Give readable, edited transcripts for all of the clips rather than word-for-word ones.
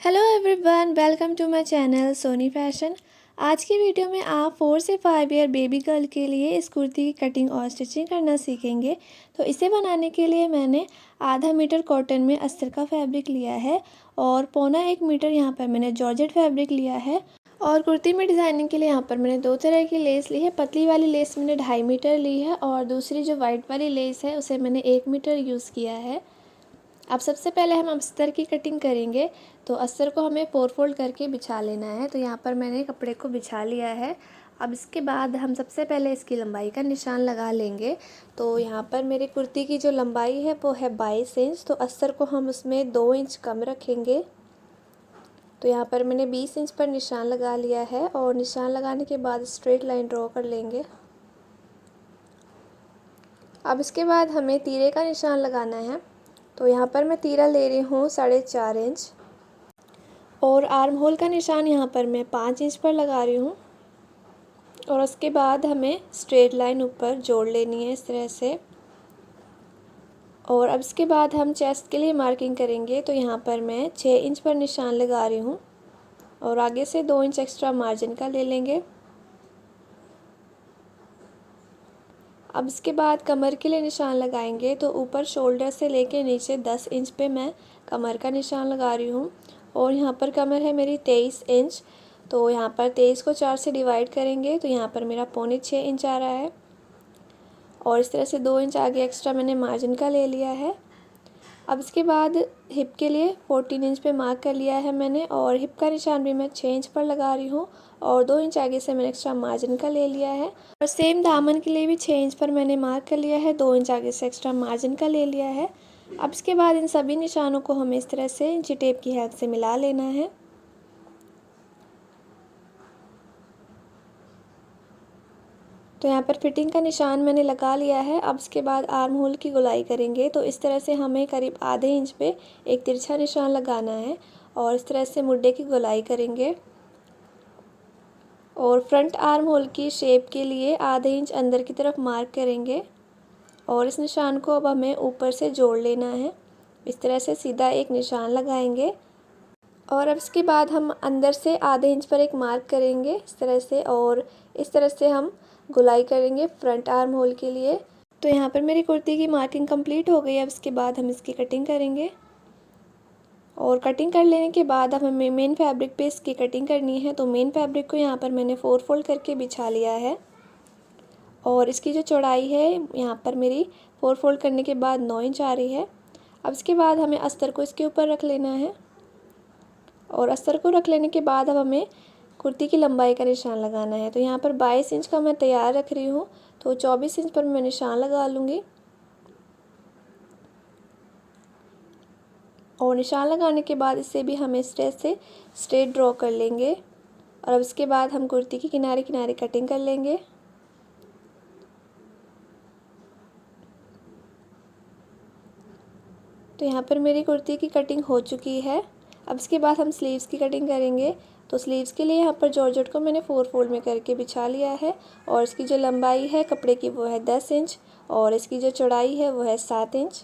Hello everyone, welcome to my channel Soni fashion. आज की video में आप 4 से 5 ईयर बेबी गर्ल के लिए इस कुर्ती की कटिंग और स्टिचिंग करना सीखेंगे। तो इसे बनाने के लिए मैंने आधा मीटर कॉटन में अस्तर का फैब्रिक लिया है और 1.25 मीटर यहाँ पर मैंने जॉर्जेट फैब्रिक लिया है। और कुर्ती में डिज़ाइनिंग के लिए यहाँ पर मैंने 2 तरह की लेस ली है। पतली वाली लेस मैंने 2.5 मीटर ली है और दूसरी जो वाइट वाली लेस है उसे मैंने 1 मीटर यूज़ किया है। अब सबसे पहले हम अस्तर की कटिंग करेंगे। तो अस्तर को हमें 4 फोल्ड करके बिछा लेना है। तो यहाँ पर मैंने कपड़े को बिछा लिया है। अब इसके बाद हम सबसे पहले इसकी लंबाई का निशान लगा लेंगे। तो यहाँ पर मेरी कुर्ती की जो लंबाई है वो है 22 इंच। तो अस्तर को हम उसमें 2 इंच कम रखेंगे। तो यहाँ पर मैंने 20 इंच पर निशान लगा लिया है और निशान लगाने के बाद स्ट्रेट लाइन ड्रॉ कर लेंगे। अब इसके बाद हमें तीरे का निशान लगाना है। तो यहाँ पर मैं तीरा ले रही हूँ 4.5 इंच और आर्म होल का निशान यहाँ पर मैं 5 इंच पर लगा रही हूँ। और उसके बाद हमें स्ट्रेट लाइन ऊपर जोड़ लेनी है इस तरह से। और अब इसके बाद हम चेस्ट के लिए मार्किंग करेंगे। तो यहाँ पर मैं 6 इंच पर निशान लगा रही हूँ और आगे से 2 इंच एक्स्ट्रा मार्जिन का ले लेंगे। अब इसके बाद कमर के लिए निशान लगाएंगे। तो ऊपर शोल्डर से लेके नीचे 10 इंच पे मैं कमर का निशान लगा रही हूँ। और यहाँ पर कमर है मेरी 23 इंच। तो यहाँ पर 23 को 4 से डिवाइड करेंगे तो यहाँ पर मेरा 5.25 इंच आ रहा है। और इस तरह से 2 इंच आगे एक्स्ट्रा मैंने मार्जिन का ले लिया है। अब इसके बाद हिप के लिए 14 इंच पे मार्क कर लिया है मैंने और हिप का निशान भी मैं 6 इंच पर लगा रही हूँ और 2 इंच आगे से मैंने एक्स्ट्रा मार्जिन का ले लिया है। और सेम दामन के लिए भी 6 इंच पर मैंने मार्क कर लिया है, 2 इंच आगे से एक्स्ट्रा मार्जिन का ले लिया है। अब इसके बाद इन सभी निशानों को हमें इस तरह से इंची टेप की हेल्प से मिला लेना है। तो यहाँ पर फिटिंग का निशान मैंने लगा लिया है। अब इसके बाद आर्म होल की गोलाई करेंगे। तो इस तरह से हमें करीब आधे इंच पे एक तिरछा निशान लगाना है और इस तरह से मुड्ढे की गोलाई करेंगे। और फ्रंट आर्म होल की शेप के लिए आधे इंच अंदर की तरफ मार्क करेंगे और इस निशान को अब हमें ऊपर से जोड़ लेना है। इस तरह से सीधा एक निशान लगाएंगे और अब इसके बाद हम अंदर से आधे इंच पर एक मार्क करेंगे इस तरह से और इस तरह से हम गुलाई करेंगे फ्रंट आर्म होल के लिए। तो यहाँ पर मेरी कुर्ती की मार्किंग कंप्लीट हो गई। अब इसके बाद हम इसकी कटिंग करेंगे और कटिंग कर लेने के बाद अब हमें मेन फैब्रिक पे इसकी कटिंग करनी है। तो मेन फैब्रिक को यहाँ पर मैंने 4 फोल्ड करके बिछा लिया है और इसकी जो चौड़ाई है यहाँ पर मेरी 4 फोल्ड करने के बाद 9 इंच आ रही है। अब इसके बाद हमें अस्तर को इसके ऊपर रख लेना है और अस्तर को रख लेने के बाद अब हमें कुर्ती की लंबाई का निशान लगाना है। तो यहाँ पर 22 इंच का मैं तैयार रख रही हूँ तो 24 इंच पर मैं निशान लगा लूँगी। और निशान लगाने के बाद इससे भी हम इस तरह से स्ट्रेट ड्रॉ कर लेंगे और अब इसके बाद हम कुर्ती की किनारे किनारे कटिंग कर लेंगे। तो यहाँ पर मेरी कुर्ती की कटिंग हो चुकी है। अब इसके बाद हम स्लीव्स की कटिंग करेंगे। तो स्लीव्स के लिए यहाँ पर जॉर्जेट को मैंने 4 फोल्ड में करके बिछा लिया है और इसकी जो लंबाई है कपड़े की वो है 10 इंच और इसकी जो चौड़ाई है वो है 7 इंच।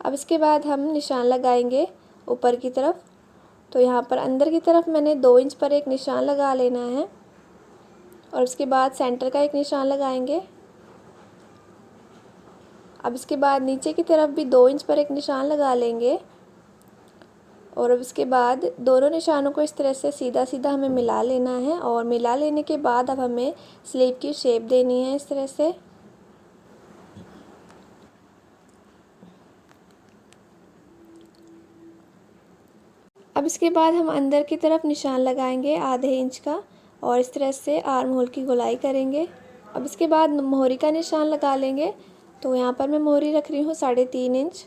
अब इसके बाद हम निशान लगाएंगे ऊपर की तरफ। तो यहाँ पर अंदर की तरफ मैंने 2 इंच पर एक निशान लगा लेना है और उसके बाद सेंटर का एक निशान लगाएंगे। अब इसके बाद नीचे की तरफ भी 2 इंच पर एक निशान लगा लेंगे और अब इसके बाद दोनों निशानों को इस तरह से सीधा सीधा हमें मिला लेना है। और मिला लेने के बाद अब हमें स्लीव की शेप देनी है इस तरह से। अब इसके बाद हम अंदर की तरफ निशान लगाएंगे आधे इंच का और इस तरह से आर्म होल की गोलाई करेंगे। अब इसके बाद मोहरी का निशान लगा लेंगे। तो यहाँ पर मैं मोहरी रख रही हूँ 3.5 इंच।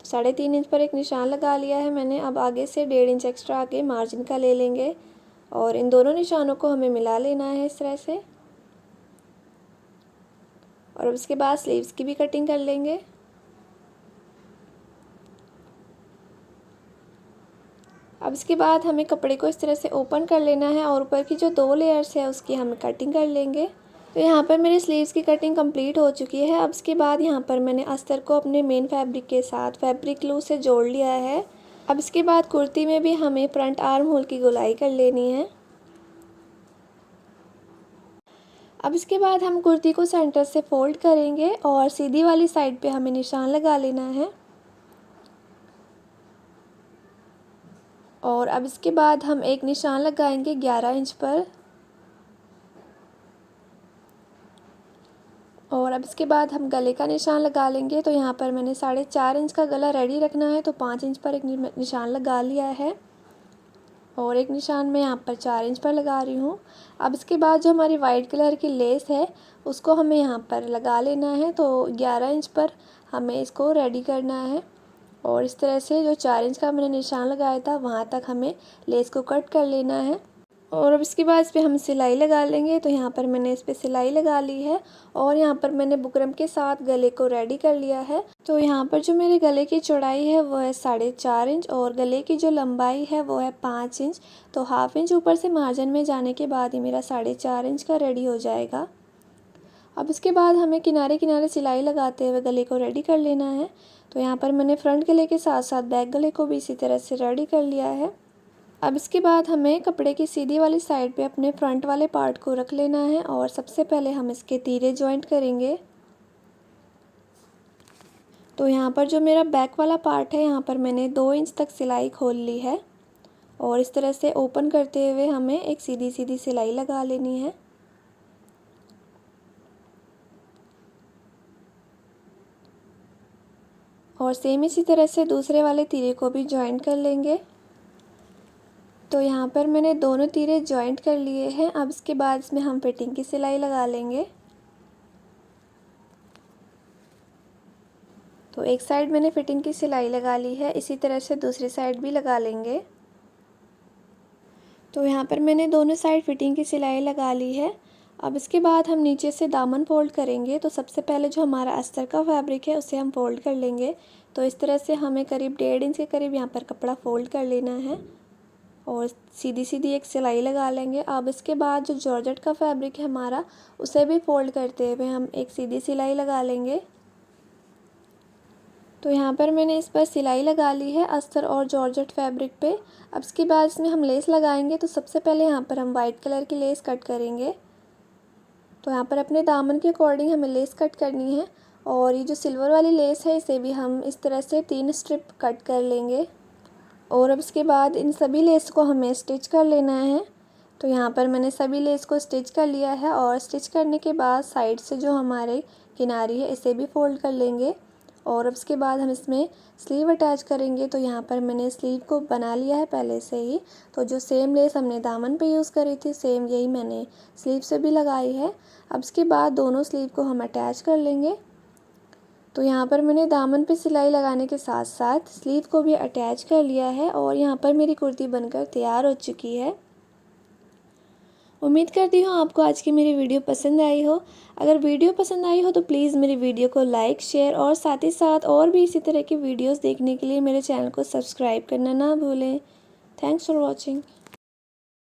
3.5 इंच पर एक निशान लगा लिया है मैंने। अब आगे से 1.5 इंच एक्स्ट्रा आगे मार्जिन का ले लेंगे और इन दोनों निशानों को हमें मिला लेना है इस तरह से। और अब इसके बाद स्लीव्स की भी कटिंग कर लेंगे। अब इसके बाद हमें कपड़े को इस तरह से ओपन कर लेना है और ऊपर की जो 2 लेयर्स है उसकी हमें कटिंग कर लेंगे। तो यहाँ पर मेरे स्लीव्स की कटिंग कंप्लीट हो चुकी है। अब इसके बाद यहाँ पर मैंने अस्तर को अपने मेन फैब्रिक के साथ फैब्रिक ग्लू से जोड़ लिया है अब इसके बाद कुर्ती में भी हमें फ्रंट आर्म होल की गोलाई कर लेनी है। अब इसके बाद हम कुर्ती को सेंटर से फोल्ड करेंगे और सीधी वाली साइड पे हमें निशान लगा लेना है। और अब इसके बाद हम एक निशान लगाएंगे 11 इंच पर। और अब इसके बाद हम गले का निशान लगा लेंगे। तो यहाँ पर मैंने 4.5 इंच का गला रेडी रखना है, तो 5 इंच पर एक निशान लगा लिया है और एक निशान मैं यहाँ पर 4 इंच पर लगा रही हूँ। अब इसके बाद जो हमारी वाइट कलर की लेस है उसको हमें यहाँ पर लगा लेना है। तो 11 इंच पर हमें इसको रेडी करना है और इस तरह से जो 4 इंच का मैंने निशान लगाया था वहाँ तक हमें लेस को कट कर लेना है। और अब इसके बाद इस पर हम सिलाई लगा लेंगे। तो यहाँ पर मैंने इस पर सिलाई लगा ली है और यहाँ पर मैंने बुकरम के साथ गले को रेडी कर लिया है। तो यहाँ पर जो मेरे गले की चौड़ाई है वो है 4.5 इंच और गले की जो लंबाई है वो है 5 इंच। तो हाफ इंच ऊपर से मार्जिन में जाने के बाद ही मेरा 4.5 इंच का रेडी हो जाएगा। अब इसके बाद हमें किनारे किनारे सिलाई लगाते हुए गले को रेडी कर लेना है। तो यहाँ पर मैंने फ्रंट गले के साथ साथ बैक गले को भी इसी तरह से रेडी कर लिया है। अब इसके बाद हमें कपड़े की सीधी वाली साइड पे अपने फ्रंट वाले पार्ट को रख लेना है और सबसे पहले हम इसके तीरे जॉइंट करेंगे। तो यहाँ पर जो मेरा बैक वाला पार्ट है यहाँ पर मैंने 2 इंच तक सिलाई खोल ली है और इस तरह से ओपन करते हुए हमें एक सीधी सीधी सिलाई लगा लेनी है। और सेम इसी तरह से दूसरे वाले तीरे को भी जॉइंट कर लेंगे। तो यहाँ पर मैंने दोनों तीरे जॉइंट कर लिए हैं। अब इसके बाद इसमें हम फिटिंग की सिलाई लगा लेंगे। तो एक साइड मैंने फिटिंग की सिलाई लगा ली है, इसी तरह से दूसरी साइड भी लगा लेंगे। तो यहाँ पर मैंने दोनों साइड फिटिंग की सिलाई लगा ली है। अब इसके बाद हम नीचे से दामन फोल्ड करेंगे। तो सबसे पहले जो हमारा अस्तर का फैब्रिक है उसे हम फोल्ड कर लेंगे। तो इस तरह से हमें करीब 1.5 इंच के करीब यहाँ पर कपड़ा फोल्ड कर लेना है और सीधी सीधी एक सिलाई लगा लेंगे। अब इसके बाद जो जॉर्जेट का फैब्रिक है हमारा उसे भी फोल्ड करते हुए हम एक सीधी सिलाई लगा लेंगे। तो यहाँ पर मैंने इस पर सिलाई लगा ली है अस्तर और जॉर्जेट फैब्रिक पे। अब इसके बाद इसमें हम लेस लगाएंगे। तो सबसे पहले यहाँ पर हम वाइट कलर की लेस कट करेंगे। तो यहाँ पर अपने दामन के अकॉर्डिंग हमें लेस कट करनी है और ये जो सिल्वर वाली लेस है इसे भी हम इस तरह से 3 स्ट्रिप कट कर लेंगे। और अब इसके बाद इन सभी लेस को हमें स्टिच कर लेना है। तो यहाँ पर मैंने सभी लेस को स्टिच कर लिया है और स्टिच करने के बाद साइड से जो हमारे किनारी है इसे भी फोल्ड कर लेंगे। और अब इसके बाद हम इसमें स्लीव अटैच करेंगे। तो यहाँ पर मैंने स्लीव को बना लिया है पहले से ही। तो जो सेम लेस हमने दामन पे यूज़ करी थी सेम यही मैंने स्लीव से भी लगाई है। अब इसके बाद दोनों स्लीव को हम अटैच कर लेंगे। तो यहाँ पर मैंने दामन पे सिलाई लगाने के साथ साथ स्लीव को भी अटैच कर लिया है और यहाँ पर मेरी कुर्ती बनकर तैयार हो चुकी है। उम्मीद करती हूँ आपको आज की मेरी वीडियो पसंद आई हो। अगर वीडियो पसंद आई हो तो प्लीज़ मेरी वीडियो को लाइक शेयर और साथ ही साथ और भी इसी तरह की वीडियोस देखने के लिए मेरे चैनल को सब्सक्राइब करना ना भूलें। Thanks for watching.